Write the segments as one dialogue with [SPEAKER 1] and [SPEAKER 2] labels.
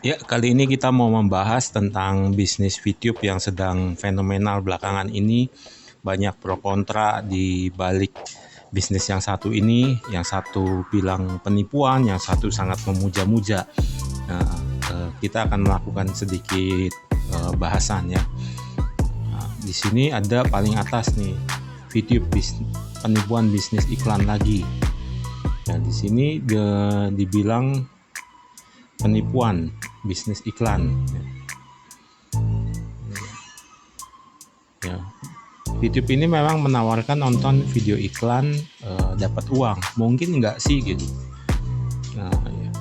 [SPEAKER 1] Ya, kali ini kita mau membahas tentang bisnis VTube yang sedang fenomenal belakangan ini. Banyak pro kontra di balik bisnis yang satu ini. Yang satu bilang penipuan, yang satu sangat memuja-muja. Nah, kita akan melakukan sedikit bahasan ya. Nah, di sini ada paling atas nih, VTube penipuan bisnis iklan lagi. Nah, di sini dibilang penipuan bisnis iklan. Ya. VTube ini memang menawarkan nonton video iklan dapat uang. Mungkin enggak sih gitu. Nah, ya.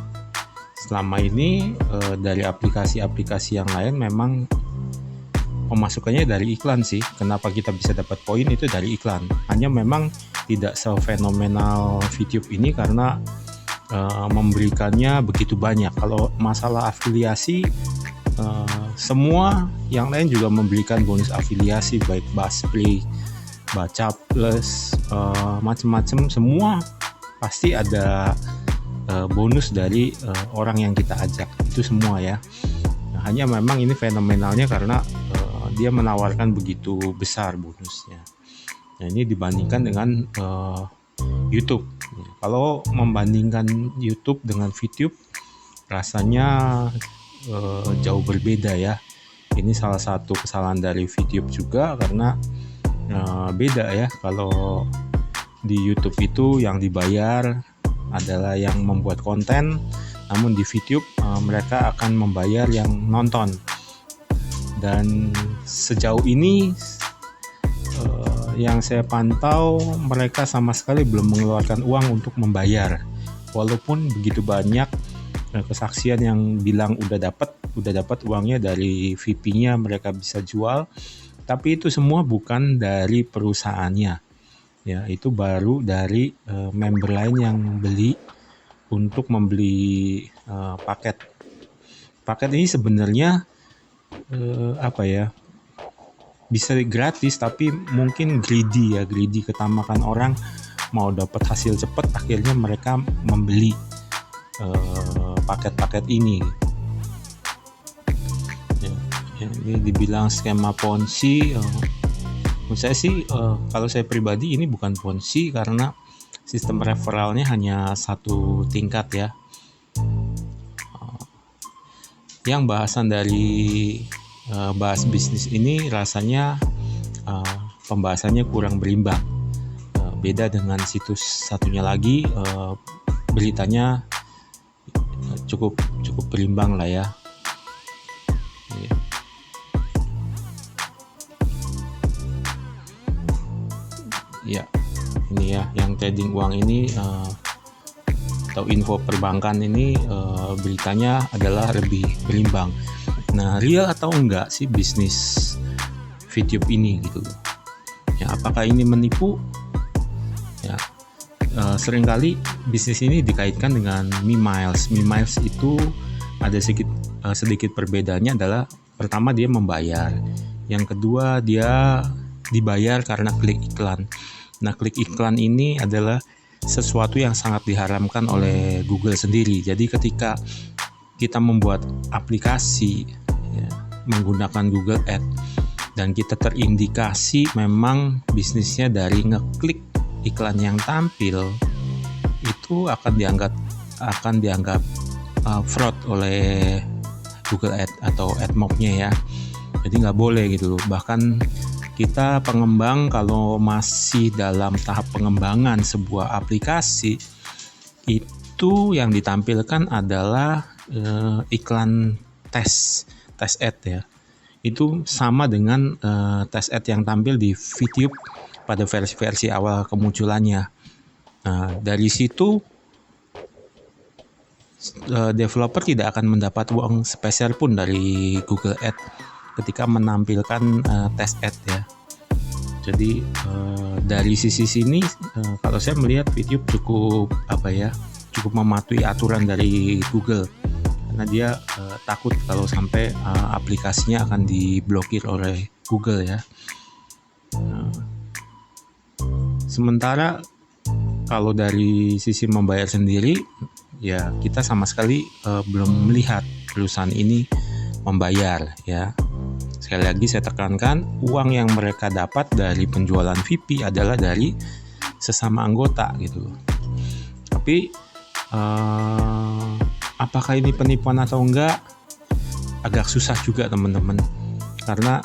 [SPEAKER 1] Selama ini dari aplikasi-aplikasi yang lain memang pemasukannya dari iklan sih. Kenapa kita bisa dapat poin itu dari iklan. Hanya memang tidak sefenomenal VTube ini karena memberikannya begitu banyak. Kalau masalah afiliasi, semua yang lain juga memberikan bonus afiliasi, baik Buzzsprout, Baca Plus, macam-macam, semua pasti ada bonus dari orang yang kita ajak. Itu semua ya. Nah, hanya memang ini fenomenalnya karena dia menawarkan begitu besar bonusnya. Nah, ini dibandingkan dengan YouTube. Kalau membandingkan YouTube dengan VTube, rasanya jauh berbeda ya. Ini salah satu kesalahan dari VTube juga karena beda ya. Kalau di YouTube itu yang dibayar adalah yang membuat konten, namun di VTube mereka akan membayar yang nonton. Dan sejauh ini yang saya pantau, mereka sama sekali belum mengeluarkan uang untuk membayar. Walaupun begitu banyak kesaksian yang bilang udah dapat uangnya dari VP-nya, mereka bisa jual, tapi itu semua bukan dari perusahaannya. Ya, itu baru dari member lain yang beli untuk membeli paket. Paket ini sebenarnya bisa gratis, tapi mungkin greedy ketamakan orang mau dapat hasil cepat, akhirnya mereka membeli paket-paket ini. Ini dibilang skema Ponzi. Menurut saya sih, kalau saya pribadi ini bukan Ponzi karena sistem referralnya hanya satu tingkat ya. Yang bahasan dari bahas bisnis ini rasanya pembahasannya kurang berimbang. Beda dengan situs satunya lagi, beritanya cukup berimbang lah ya. Ya, ini ya yang trading uang ini atau info perbankan ini beritanya adalah lebih berimbang. Nah, real atau enggak sih bisnis VTube ini gitu? Ya, apakah ini menipu? Ya, seringkali bisnis ini dikaitkan dengan Mimiles. Mimiles itu ada sedikit perbedaannya adalah pertama dia membayar, yang kedua dia dibayar karena klik iklan. Nah, klik iklan ini adalah sesuatu yang sangat diharamkan oleh Google sendiri. Jadi ketika kita membuat aplikasi ya, menggunakan Google Ads dan kita terindikasi memang bisnisnya dari ngeklik iklan yang tampil, itu akan dianggap fraud oleh Google Ads atau AdMob-nya ya. Jadi nggak boleh gitu. Bahkan kita pengembang kalau masih dalam tahap pengembangan sebuah aplikasi, itu yang ditampilkan adalah iklan tes ad ya. Itu sama dengan tes ad yang tampil di VTube pada versi awal kemunculannya. Nah, dari situ developer tidak akan mendapat uang sepeser pun dari Google Ads ketika menampilkan tes ad ya. Jadi dari sisi sini kalau saya melihat VTube cukup mematuhi aturan dari Google, karena dia takut kalau sampai aplikasinya akan diblokir oleh Google ya. Sementara kalau dari sisi membayar sendiri, ya kita sama sekali belum melihat perusahaan ini membayar ya. Sekali lagi saya tekankan, uang yang mereka dapat dari penjualan VIP adalah dari sesama anggota gitu. Tapi apakah ini penipuan atau enggak? Agak susah juga teman-teman. Karena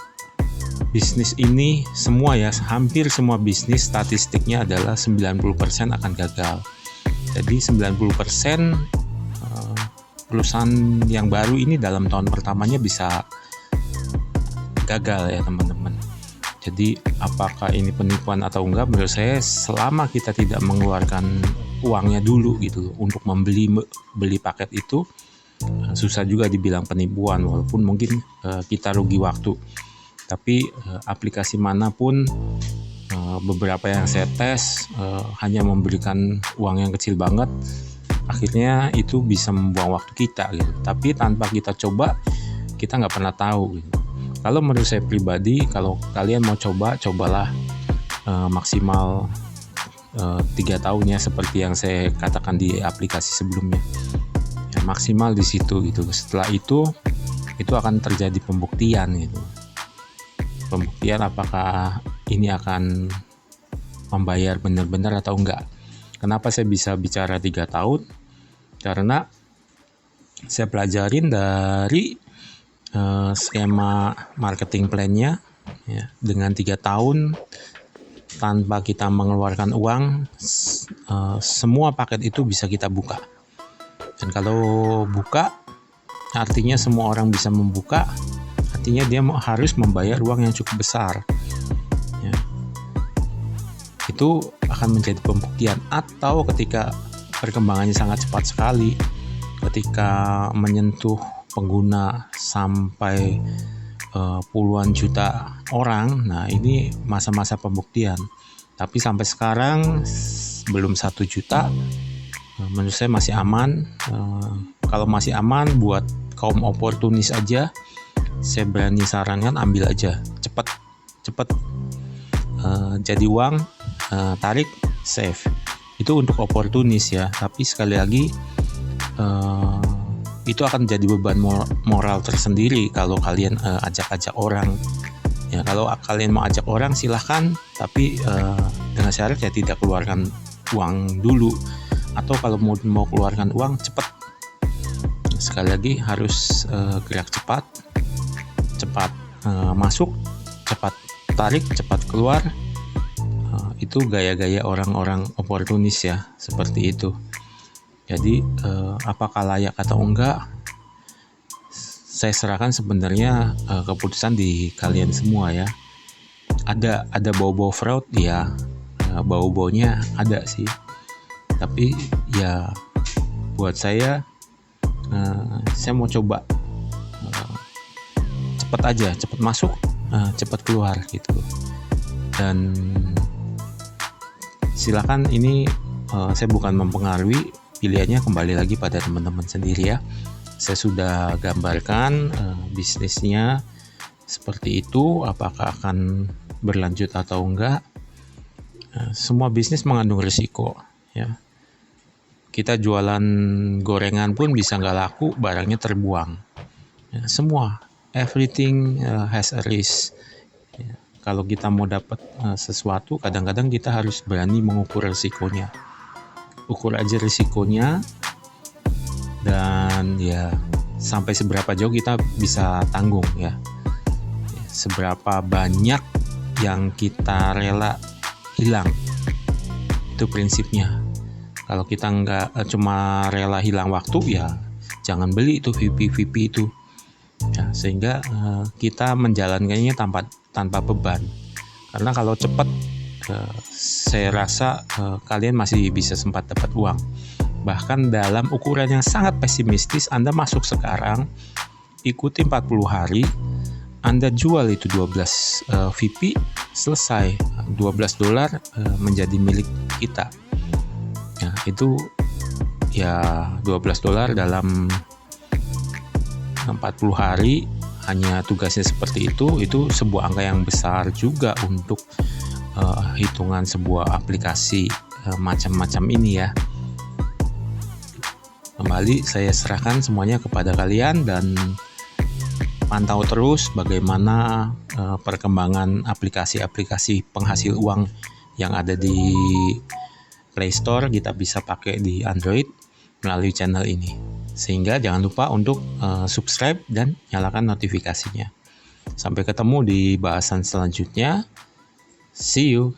[SPEAKER 1] bisnis ini semua ya, hampir semua bisnis statistiknya adalah 90% akan gagal. Jadi 90% perusahaan yang baru ini dalam tahun pertamanya bisa gagal ya teman-teman. Jadi apakah ini penipuan atau enggak, menurut saya selama kita tidak mengeluarkan uangnya dulu gitu untuk beli paket itu, susah juga dibilang penipuan, walaupun mungkin kita rugi waktu. Tapi aplikasi manapun, beberapa yang saya tes hanya memberikan uang yang kecil banget, akhirnya itu bisa membuang waktu kita gitu. Tapi tanpa kita coba, kita nggak pernah tahu gitu. Kalau menurut saya pribadi, kalau kalian mau coba, cobalah maksimal 3 tahun ya, seperti yang saya katakan di aplikasi sebelumnya. Ya, maksimal di situ gitu. Setelah itu akan terjadi pembuktian gitu. Pembuktian apakah ini akan membayar benar-benar atau enggak. Kenapa saya bisa bicara 3 tahun? Karena saya pelajarin dari skema marketing plan-nya ya, dengan 3 tahun tanpa kita mengeluarkan uang, semua paket itu bisa kita buka. Dan kalau buka, artinya semua orang bisa membuka, artinya dia harus membayar uang yang cukup besar ya. Itu akan menjadi pembuktian. Atau ketika perkembangannya sangat cepat sekali, ketika menyentuh pengguna sampai puluhan juta orang, nah ini masa-masa pembuktian. Tapi sampai sekarang belum 1 juta, menurut saya masih aman. Kalau masih aman buat kaum oportunis aja, saya berani sarankan ambil aja, cepat jadi uang, tarik, save. Itu untuk oportunis ya. Tapi sekali lagi, itu akan jadi beban moral tersendiri kalau kalian ajak-ajak orang ya. Kalau kalian mau ajak orang silahkan, tapi dengan syarat ya tidak keluarkan uang dulu, atau kalau mau keluarkan uang cepat. Sekali lagi harus gerak cepat masuk, cepat tarik, cepat keluar. Itu gaya-gaya orang-orang oportunis ya, seperti itu. Jadi apakah layak atau enggak, saya serahkan sebenarnya keputusan di kalian semua ya. Ada bau-bau fraud ya, bau-baunya ada sih. Tapi ya buat saya mau coba cepat aja, cepat masuk, cepat keluar gitu. Dan silakan, ini saya bukan mempengaruhi, pilihannya kembali lagi pada teman-teman sendiri ya. Saya sudah gambarkan bisnisnya seperti itu, apakah akan berlanjut atau enggak. Semua bisnis mengandung risiko ya. Kita jualan gorengan pun bisa nggak laku, barangnya terbuang ya, semua, everything has a risk ya. Kalau kita mau dapat sesuatu, kadang-kadang kita harus berani mengukur risikonya. Ukur aja risikonya, dan ya sampai seberapa jauh kita bisa tanggung ya. Seberapa banyak yang kita rela hilang, itu prinsipnya. Kalau kita nggak cuma rela hilang waktu, ya jangan beli itu VIP itu ya, sehingga kita menjalankannya tanpa beban. Karena kalau cepat, saya rasa kalian masih bisa sempat dapat uang. Bahkan dalam ukuran yang sangat pesimistis, Anda masuk sekarang, ikuti 40 hari, Anda jual itu 12 VIP, selesai, $12 menjadi milik kita. Ya, itu ya $12 dalam 40 hari, hanya tugasnya seperti itu sebuah angka yang besar juga untuk hitungan sebuah aplikasi macam-macam ini ya. Kembali saya serahkan semuanya kepada kalian dan pantau terus bagaimana perkembangan aplikasi-aplikasi penghasil uang yang ada di Play Store kita bisa pakai di Android melalui channel ini. Sehingga jangan lupa untuk subscribe dan nyalakan notifikasinya. Sampai ketemu di bahasan selanjutnya. See you.